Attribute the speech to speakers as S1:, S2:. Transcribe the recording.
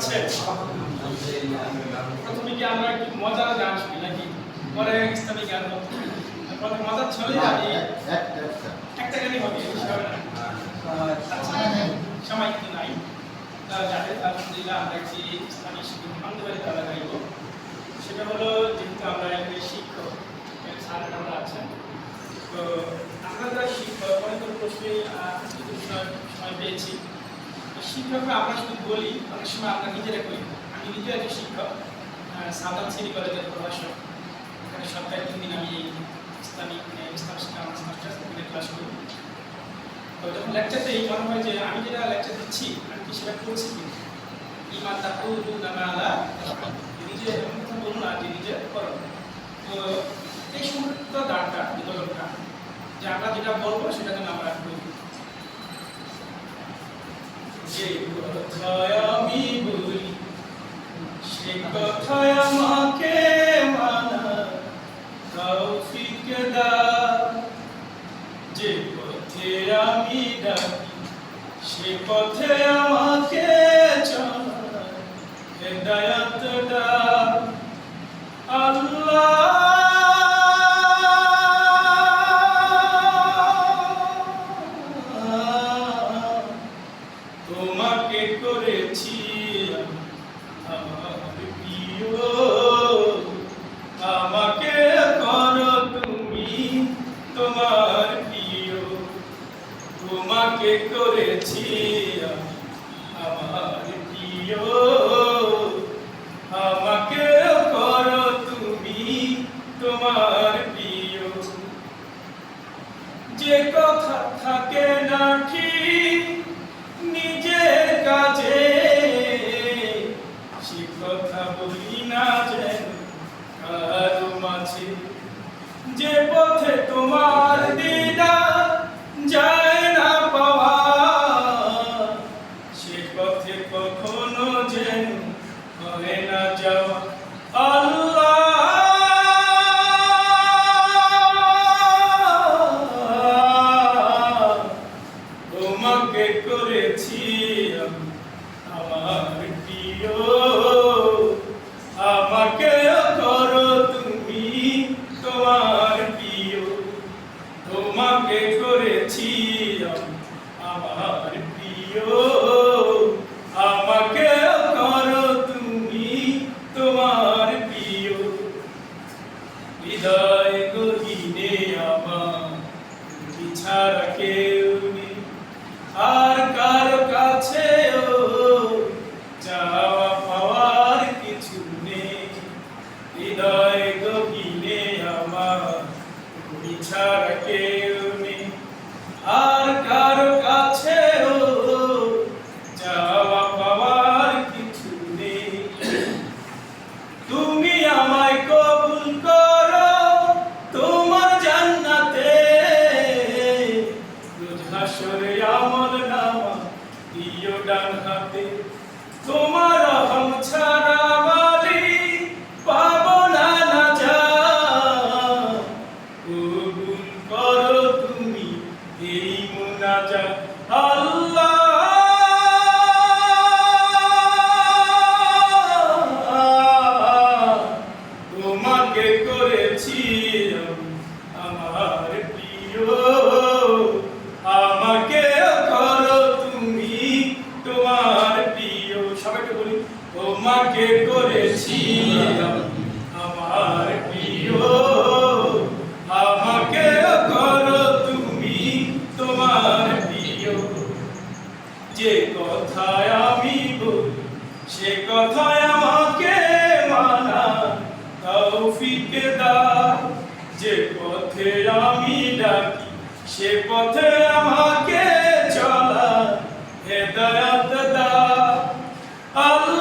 S1: আছেন? প্রথমে কি আমরা একটু মজার গান শুনি নাকি পরে ইসলামিক গান হবে? প্রথমে মজার ছলে আমি একটা গানই হবে, সময় কিন্তু নাই। যাদের আলহামদুলিল্লাহ আমরা একটি ইসলামিক আন্দোলনে তারা গাইব, সেটা হলো যেহেতু আমরা একটি শিক্ষক স্যার আমরা আছেন, তো আমরা যারা শিক্ষক অনেক প্রশ্নে সময় পেয়েছি। শিক্ষকরা আমরা শুধু বলি, অনেক সময় আমরা নিজেরা করি। আমি নিজে একজন শিক্ষক, সাউদার্ন সিটি কলেজের প্রভাষক। এখানে সপ্তাহে 3 দিন আমি ইসলাম শিক্ষা মাস্টার্স ক্লাস করি। তো যখন লেকচারতে এই মনে হয় যে আমি যেটা লেকচার দিচ্ছি আমি কি সেটা করছি কি ইমান তাকুলু নামালা নিজে এমন কথা বলুন না যে নিজে করো। তো এই সমস্ত দাঁড়টা বিতরণটা যে আমরা যেটা বলবো সেটা যেন আমরা করি। যে কথায় আমি বলি সে কথায় আমাকে মানা তৌফিক দাও, যে পথে আমি ডাকি সে পথে আমাকে চলা হেদায়েত দাও। আল্লাহ তোমাকে করেছি আমার প্রিয়, আমাকে করো তুমি তোমার প্রিয়। তোমাকে করেছি আমার প্রিয়, আমাকে করো তুমি তোমার প্রিয়। যে কথা থাকে না ঠিক নিজের কাজে সে কথা বলি না যেন কারো মাঝে। যে পথে তোমার দিদার যায় না পাওয়া সে পথে কখনো যেন হয় না যাওয়া। আল্লাহ তোমাকে করেছি আমার প্রিয়, আমাকে করো তুমি তোমার প্রিয়। তোমাকে করেছি আমার প্রিয়, আমাকে করো তুমি তোমার প্রিয়। হৃদয় গহীনে আমার ছাড়া কেউ নেই, আর কারো কাছেও চাওয়া পাওয়ার কিছু নেই। হৃদয় গহীনে আমার ছাড়া কেউ নেই, আর কারো কাছেও চাওয়া পাওয়ার কিছু নেই। তুমি আমায় কবুল করো তোমার জান্নাতে, রোজ হাসরে আমল নামা দিও ডান হাতে। তোমার রহম ছাড়া মালি পাবো না নাজাত, কবুল করো তুমি এই মুনাজাত। আল্লাহ তোমাকে করেছি আমার প্রিয়, আমাকে করো তুমি তোমার প্রিয়। সবাইকে বলি তোমাকে করেছি আমার প্রিয়, আমাকে করো তুমি তোমার প্রিয়। যে কথায় আমি বলি সে কথায় আমাকে মানা তৌফিক দাও, যে পথে আমি ডাকি সে পথে আমাকে চলা হেদায়েত দাও। আল্লাহ